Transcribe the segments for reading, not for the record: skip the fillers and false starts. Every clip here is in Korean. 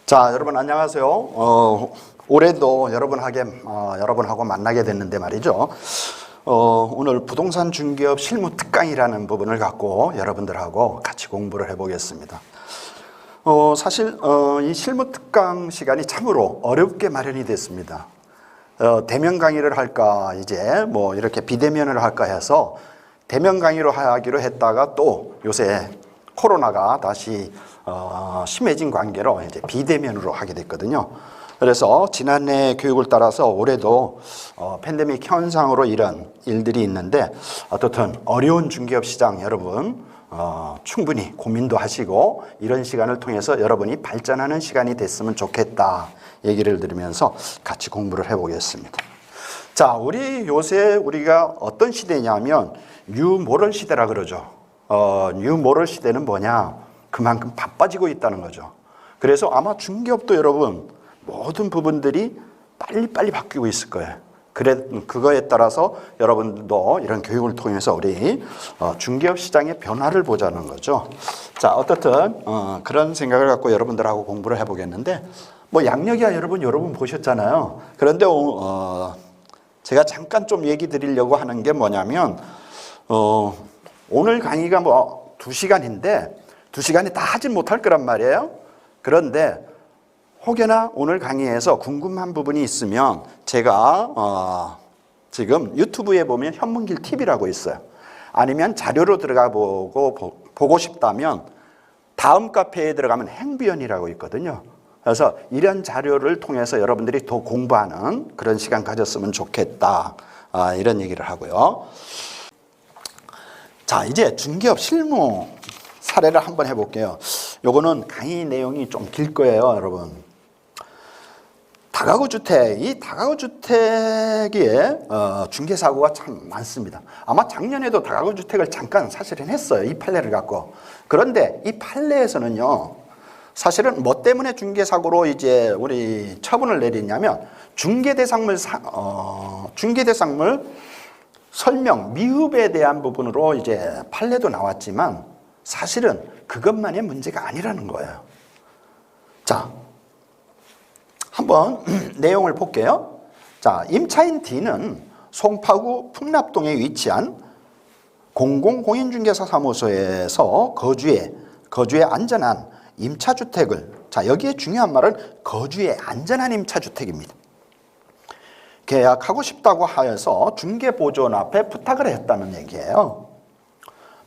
자, 여러분 안녕하세요. 올해도 여러분하고 만나게 됐는데 말이죠. 오늘 부동산 중개업 실무 특강이라는 부분을 갖고 여러분들하고 같이 공부를 해보겠습니다. 사실 이 실무 특강 시간이 참으로 어렵게 마련이 됐습니다. 대면 강의를 할까 이제 뭐 이렇게 비대면을 할까 해서 대면 강의로 하기로 했다가 또 요새 코로나가 다시 심해진 관계로 이제 비대면으로 하게 됐거든요. 그래서 지난해 교육을 따라서 올해도 팬데믹 현상으로 이런 일들이 있는데 어떻든 어려운 중개업 시장 여러분 충분히 고민도 하시고 이런 시간을 통해서 여러분이 발전하는 시간이 됐으면 좋겠다 얘기를 드리면서 같이 공부를 해보겠습니다. 자, 요새 우리가 어떤 시대냐면 뉴모럴 시대라 그러죠. 뉴모럴 시대는 뭐냐? 그만큼 바빠지고 있다는 거죠. 그래서 아마 중개업도 여러분 모든 부분들이 빨리빨리 바뀌고 있을 거예요. 그거에 따라서 여러분도 이런 교육을 통해서 우리 중개업 시장의 변화를 보자는 거죠. 자, 어떻든 그런 생각을 갖고 여러분들하고 공부를 해보겠는데 뭐 양력이야 여러분 보셨잖아요. 그런데 제가 잠깐 좀 얘기 드리려고 하는 게 뭐냐면 오늘 강의가 뭐 2시간인데 2시간에 다 하진 못할 거란 말이에요. 그런데 혹여나 오늘 강의에서 궁금한 부분이 있으면 제가 지금 유튜브에 보면 현문길 TV라고 있어요. 아니면 자료로 들어가 보고 싶다면 다음 카페에 들어가면 행비연이라고 있거든요. 그래서 이런 자료를 통해서 여러분들이 더 공부하는 그런 시간 가졌으면 좋겠다. 이런 얘기를 하고요. 자, 이제 중개업 실무 사례를 한번 해볼게요. 요거는 강의 내용이 좀 길 거예요, 여러분. 다가구 주택, 이 다가구 주택에 중개사고가 참 많습니다. 아마 작년에도 다가구 주택을 잠깐 사실은 했어요, 이 판례를 갖고. 그런데 이 판례에서는요, 사실은 뭐 때문에 중개사고로 이제 우리 처분을 내리냐면 중개대상물 설명 미흡에 대한 부분으로 이제 판례도 나왔지만 사실은 그것만의 문제가 아니라는 거예요. 자, 한번 내용을 볼게요. 자, 임차인 D는 송파구 풍납동에 위치한 공공공인중개사 사무소에서 거주에 안전한 임차주택을, 자, 여기에 중요한 말은 거주에 안전한 임차주택입니다. 계약하고 싶다고 하여서 중개보조원 앞에 부탁을 했다는 얘기예요.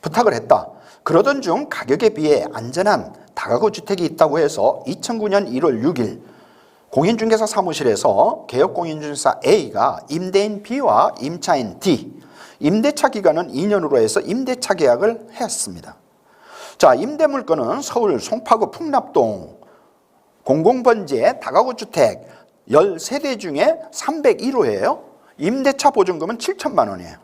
부탁을 했다. 그러던 중 가격에 비해 안전한 다가구 주택이 있다고 해서 2009년 1월 6일 공인중개사 사무실에서 개업공인중개사 A가 임대인 B와 임차인 D, 임대차 기간은 2년으로 해서 임대차 계약을 했습니다. 자, 임대물건은 서울 송파구 풍납동 공공번지의 다가구 주택 13대 중에 301호예요. 임대차 보증금은 7천만 원이에요.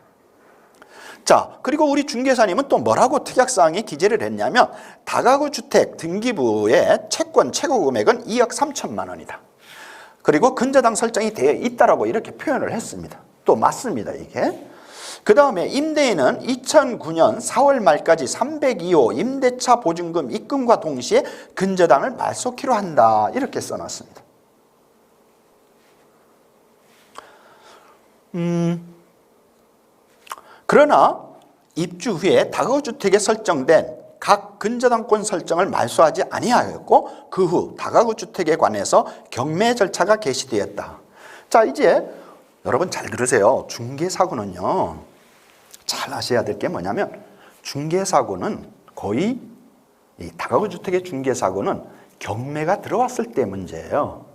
자, 그리고 우리 중개사님은 또 뭐라고 특약사항에 기재를 했냐면 다가구 주택 등기부의 채권 최고 금액은 2억 3천만 원이다. 그리고 근저당 설정이 되어 있다라고 이렇게 표현을 했습니다. 또 맞습니다, 이게. 그 다음에 임대인은 2009년 4월 말까지 302호 임대차 보증금 입금과 동시에 근저당을 말소키로 한다. 이렇게 써놨습니다. 그러나 입주 후에 다가구 주택에 설정된 각 근저당권 설정을 말소하지 아니하였고 그 후 다가구 주택에 관해서 경매 절차가 개시되었다. 자, 이제 여러분 잘 들으세요. 중개사고는요, 잘 아셔야 될 게 뭐냐면 중개사고는 거의 이 다가구 주택의 중개사고는 경매가 들어왔을 때 문제예요.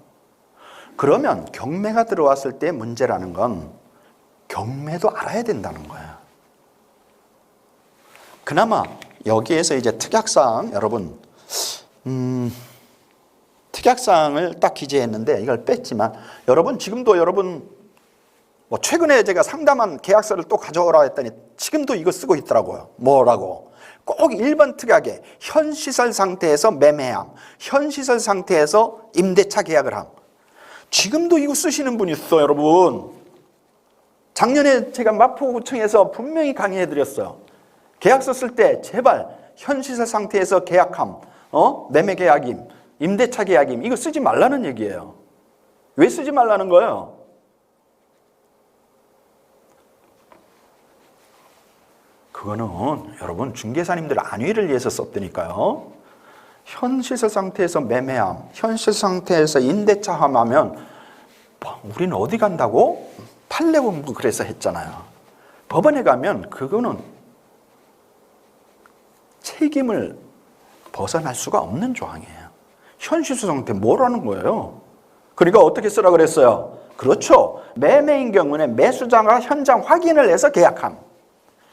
그러면 경매가 들어왔을 때 문제라는 건 경매도 알아야 된다는 거예요. 그나마 여기에서 이제 특약사항 여러분 특약사항을 딱 기재했는데 이걸 뺐지만 여러분 지금도 여러분 뭐 최근에 제가 상담한 계약서를 또 가져오라 했더니 지금도 이거 쓰고 있더라고요. 뭐라고? 꼭 1번 특약에 현시설 상태에서 매매함, 현시설 상태에서 임대차 계약을 함. 지금도 이거 쓰시는 분이 있어요, 여러분. 작년에 제가 마포구청에서 분명히 강의해 드렸어요. 계약서 쓸 때 제발 현시설 상태에서 계약함, 매매 계약임, 임대차 계약임 이거 쓰지 말라는 얘기예요. 왜 쓰지 말라는 거예요? 그거는 여러분 중개사님들 안위를 위해서 썼다니까요. 현실세 상태에서 매매함, 현실 상태에서 임대차함 하면 우리는 어디 간다고? 판례본부 그래서 했잖아요. 법원에 가면 그거는 책임을 벗어날 수가 없는 조항이에요. 현실세 상태 뭐라는 거예요? 그러니까 어떻게 쓰라 그랬어요? 그렇죠. 매매인 경우는 매수자가 현장 확인을 해서 계약함.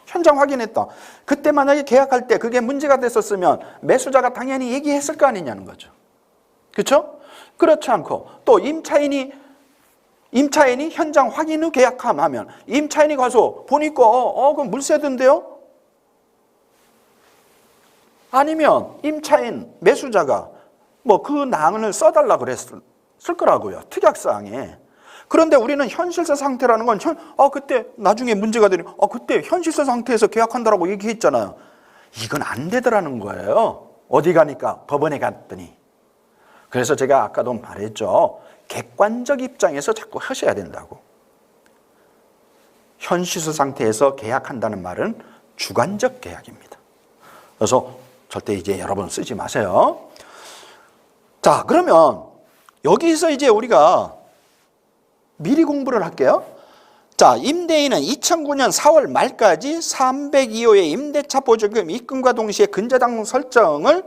현장 확인했다. 그때 만약에 계약할 때 그게 문제가 됐었으면 매수자가 당연히 얘기했을 거 아니냐는 거죠. 그렇죠? 그렇지 않고 또 임차인이 현장 확인 후 계약함 하면 임차인이 가서 보니까 그럼 물세던데요? 아니면 임차인 매수자가 뭐 그 낭을 써달라 그랬을 거라고요. 특약사항에. 그런데 우리는 현실세 상태라는 건 그때 나중에 문제가 되면 그때 현실세 상태에서 계약한다라고 얘기했잖아요. 이건 안 되더라는 거예요. 어디 가니까 법원에 갔더니. 그래서 제가 아까도 말했죠. 객관적 입장에서 자꾸 하셔야 된다고. 현실세 상태에서 계약한다는 말은 주관적 계약입니다. 그래서 절대 이제 여러분 쓰지 마세요. 자, 그러면 여기서 이제 우리가 미리 공부를 할게요. 자, 임대인은 2009년 4월 말까지 302호의 임대차 보증금 입금과 동시에 근저당 설정을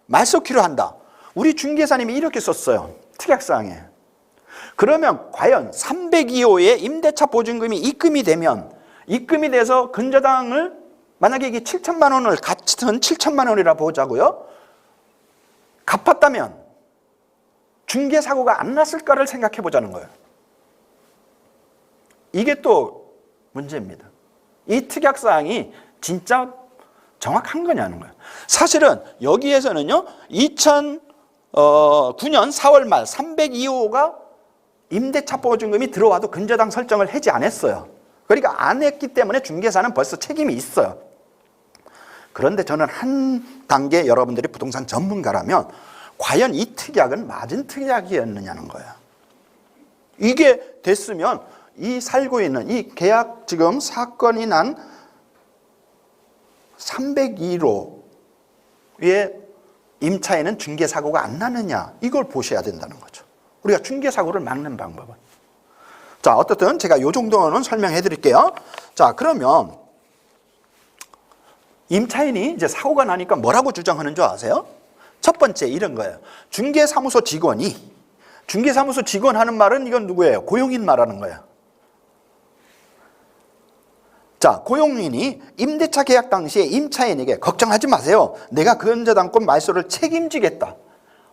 말소키로 한다. 우리 중개사님이 이렇게 썼어요. 특약사항에. 그러면 과연 302호의 임대차 보증금이 입금이 돼서 근저당을 만약에 이게 7천만 원을 같은 7천만 원이라 보자고요. 갚았다면 중개사고가 안 났을까를 생각해 보자는 거예요. 이게 또 문제입니다. 이 특약사항이 진짜 정확한 거냐는 거예요. 사실은 여기에서는요, 2009년 4월 말 302호가 임대차 보증금이 들어와도 근저당 설정을 하지 않았어요. 그러니까 안 했기 때문에 중개사는 벌써 책임이 있어요. 그런데 저는 한 단계 여러분들이 부동산 전문가라면 과연 이 특약은 맞은 특약이었느냐는 거예요. 이게 됐으면 이 살고 있는 이 계약 지금 사건이 난 302호의 임차에는 중개사고가 안 나느냐 이걸 보셔야 된다는 거죠. 우리가 중개사고를 막는 방법은. 자, 어떻든 제가 이 정도는 설명해 드릴게요. 자, 그러면 임차인이 이제 사고가 나니까 뭐라고 주장하는 줄 아세요? 첫 번째 이런 거예요. 중개사무소 직원 하는 말은 이건 누구예요? 고용인 말하는 거예요. 자, 고용인이 임대차 계약 당시에 임차인에게 걱정하지 마세요. 내가 근저당권 말소를 책임지겠다.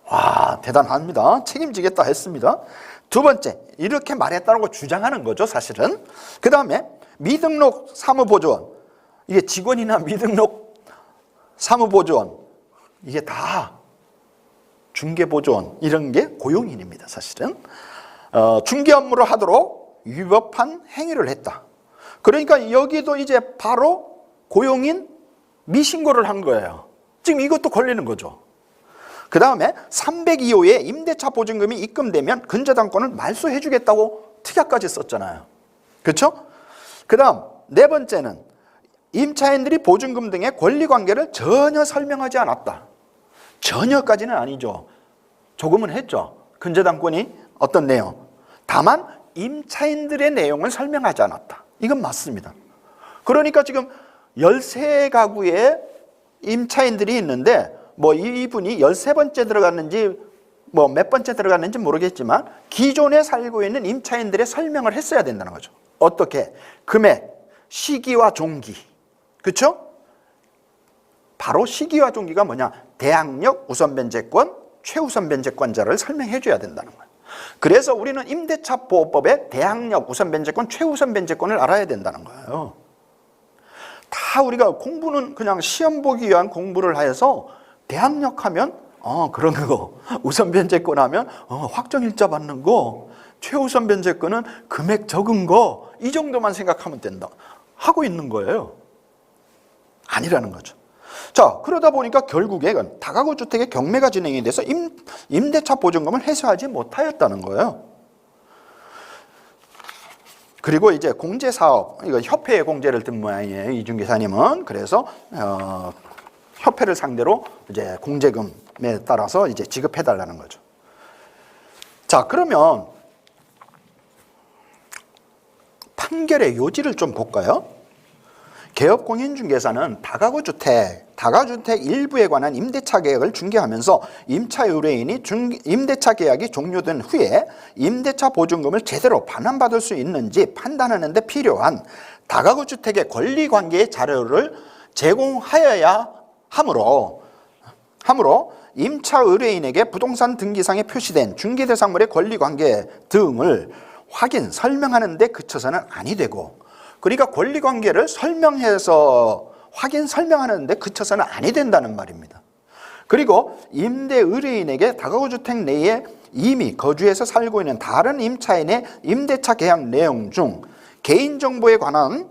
와, 대단합니다. 책임지겠다 했습니다. 두 번째, 이렇게 말했다고 주장하는 거죠, 사실은. 그 다음에 미등록 사무보조원. 이게 직원이나 미등록 사무보조원. 이게 다 중개보조원. 이런 게 고용인입니다, 사실은. 중개 업무를 하도록 위법한 행위를 했다. 그러니까 여기도 이제 바로 고용인 미신고를 한 거예요. 지금 이것도 걸리는 거죠. 그 다음에 302호에 임대차 보증금이 입금되면 근저당권을 말소해 주겠다고 특약까지 썼잖아요. 그렇죠? 그 다음 네 번째는 임차인들이 보증금 등의 권리관계를 전혀 설명하지 않았다. 전혀까지는 아니죠. 조금은 했죠. 근저당권이 어떤 내용. 다만 임차인들의 내용을 설명하지 않았다. 이건 맞습니다. 그러니까 지금 13가구의 임차인들이 있는데 뭐 이분이 13번째 들어갔는지 뭐 몇 번째 들어갔는지 모르겠지만 기존에 살고 있는 임차인들의 설명을 했어야 된다는 거죠. 어떻게? 금액, 시기와 종기. 그렇죠? 바로 시기와 종기가 뭐냐? 대항력, 우선변제권, 최우선변제권자를 설명해 줘야 된다는 거예요. 그래서 우리는 임대차 보호법의 대항력, 우선변제권, 최우선변제권을 알아야 된다는 거예요. 다 우리가 공부는 그냥 시험 보기 위한 공부를 해서 대항력 하면 그런 거, 우선변제권 하면 확정일자 받는 거, 최우선변제권은 금액 적은 거, 이 정도만 생각하면 된다 하고 있는 거예요. 아니라는 거죠. 자, 그러다 보니까 결국에는 다가구 주택의 경매가 진행이 돼서 임대차 보증금을 회수하지 못하였다는 거예요. 그리고 이제 공제사업, 이거 협회의 공제를 든 모양이에요, 이준기 사님은. 그래서 협회를 상대로 이제 공제금에 따라서 이제 지급해달라는 거죠. 자, 그러면 판결의 요지를 좀 볼까요? 개업공인중개사는 다가구주택 일부에 관한 임대차 계약을 중개하면서 임차 의뢰인이 임대차 계약이 종료된 후에 임대차 보증금을 제대로 반환받을 수 있는지 판단하는 데 필요한 다가구주택의 권리관계의 자료를 제공하여야 하므로 임차 의뢰인에게 부동산 등기상에 표시된 중개대상물의 권리관계 등을 확인, 설명하는 데 그쳐서는 아니 되고, 그러니까 권리관계를 설명해서 확인, 설명하는 데 그쳐서는 아니 된다는 말입니다. 그리고 임대 의뢰인에게 다가구주택 내에 이미 거주해서 살고 있는 다른 임차인의 임대차 계약 내용 중 개인정보에 관한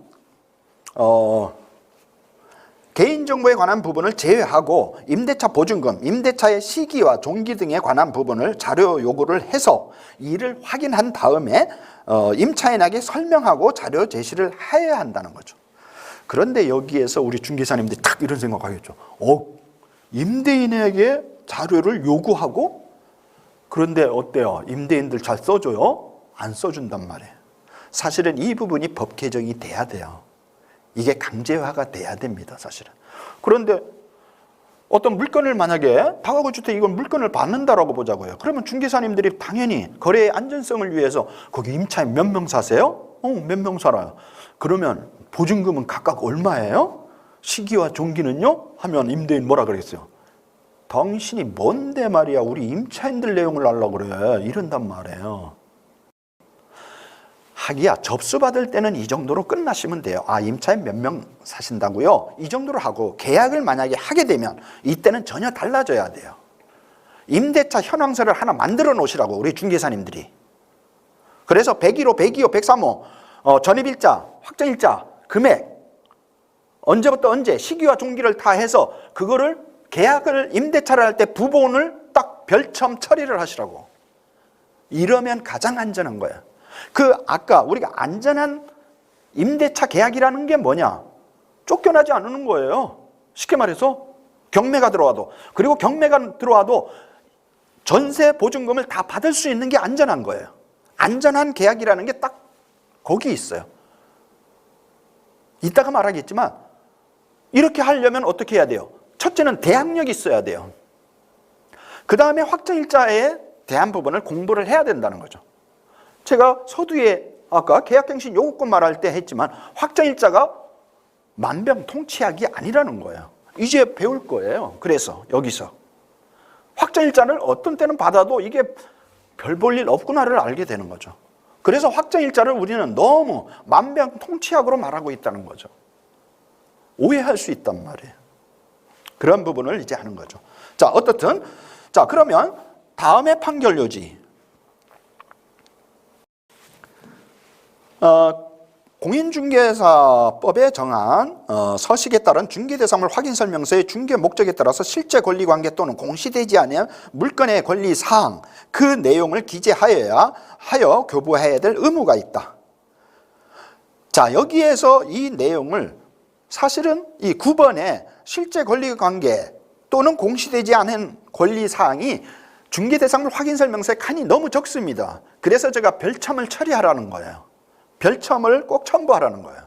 부분을 제외하고 임대차 보증금, 임대차의 시기와 종기 등에 관한 부분을 자료 요구를 해서 이를 확인한 다음에 임차인에게 설명하고 자료 제시를 해야 한다는 거죠. 그런데 여기에서 우리 중개사님들이 딱 이런 생각하겠죠. 임대인에게 자료를 요구하고, 그런데 어때요? 임대인들 잘 써줘요? 안 써준단 말이에요. 사실은 이 부분이 법 개정이 돼야 돼요. 이게 강제화가 돼야 됩니다, 사실은. 그런데 어떤 물건을 만약에 다가구주택 이건 물건을 받는다라고 보자고요. 그러면 중개사님들이 당연히 거래의 안전성을 위해서 거기 임차인 몇 명 사세요? 몇 명 살아요. 그러면 보증금은 각각 얼마예요? 시기와 종기는요? 하면 임대인 뭐라 그러겠어요? 당신이 뭔데 말이야, 우리 임차인들 내용을 알려고 그래, 이런단 말이에요. 하기야 접수받을 때는 이 정도로 끝나시면 돼요. 임차인 몇 명 사신다고요? 이 정도로 하고, 계약을 만약에 하게 되면 이때는 전혀 달라져야 돼요. 임대차 현황서를 하나 만들어 놓으시라고, 우리 중개사님들이. 그래서 101호, 102호, 103호 전입일자, 확정일자, 금액, 언제부터 언제, 시기와 종기를 다 해서 그거를 계약을, 임대차를 할 때 부분을 딱 별첨 처리를 하시라고. 이러면 가장 안전한 거예요. 아까 우리가 안전한 임대차 계약이라는 게 뭐냐? 쫓겨나지 않는 거예요. 쉽게 말해서 경매가 들어와도, 그리고 경매가 들어와도 전세 보증금을 다 받을 수 있는 게 안전한 거예요. 안전한 계약이라는 게 딱 거기 있어요. 이따가 말하겠지만 이렇게 하려면 어떻게 해야 돼요? 첫째는 대항력이 있어야 돼요. 그 다음에 확정일자에 대한 부분을 공부를 해야 된다는 거죠. 제가 서두에 아까 계약갱신 요구권 말할 때 했지만 확정일자가 만병통치약이 아니라는 거예요. 이제 배울 거예요. 그래서 여기서 확정일자를 어떤 때는 받아도 이게 별 볼 일 없구나를 알게 되는 거죠. 그래서 확정일자를 우리는 너무 만병통치약으로 말하고 있다는 거죠. 오해할 수 있단 말이에요. 그런 부분을 이제 하는 거죠. 자, 어떻든 자, 그러면 다음에 판결 요지. 공인중개사법에 정한 서식에 따른 중개대상물 확인설명서의 중개 목적에 따라서 실제 권리관계 또는 공시되지 않은 물건의 권리사항, 그 내용을 기재하여 교부해야 될 의무가 있다. 자, 여기에서 이 내용을 사실은 이 9번에 실제 권리관계 또는 공시되지 않은 권리사항이 중개대상물 확인설명서의 칸이 너무 적습니다. 그래서 제가 별첨을 처리하라는 거예요. 별첨을 꼭 첨부하라는 거예요.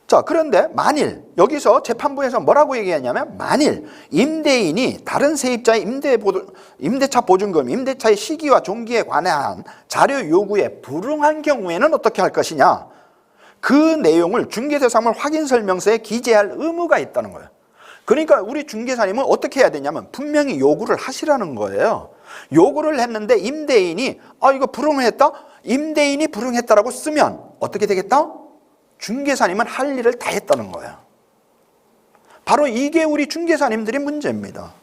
자, 그런데 만일 여기서 재판부에서 뭐라고 얘기하냐면, 만일 임대인이 다른 세입자의 임대차 보증금, 임대차의 시기와 종기에 관한 자료 요구에 불응한 경우에는 어떻게 할 것이냐, 그 내용을 중개대상물 확인설명서에 기재할 의무가 있다는 거예요. 그러니까 우리 중개사님은 어떻게 해야 되냐면 분명히 요구를 하시라는 거예요. 요구를 했는데 임대인이 이거 불응했다? 임대인이 불응했다라고 쓰면 어떻게 되겠다? 중개사님은 할 일을 다 했다는 거예요. 바로 이게 우리 중개사님들의 문제입니다.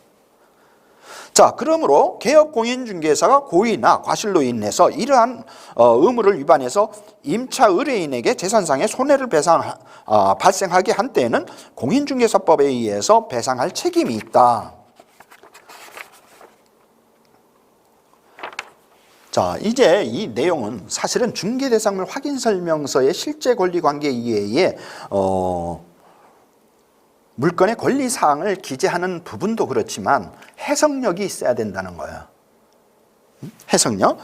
자, 그러므로 개업공인중개사가 고의나 과실로 인해서 이러한 의무를 위반해서 임차 의뢰인에게 재산상의 손해를 발생하게 한 때에는 공인중개사법에 의해서 배상할 책임이 있다. 자, 이제 이 내용은 사실은 중개대상물 확인설명서의 실제 권리관계 이외에 물건의 권리사항을 기재하는 부분도 그렇지만 해석력이 있어야 된다는 거예요. 해석력.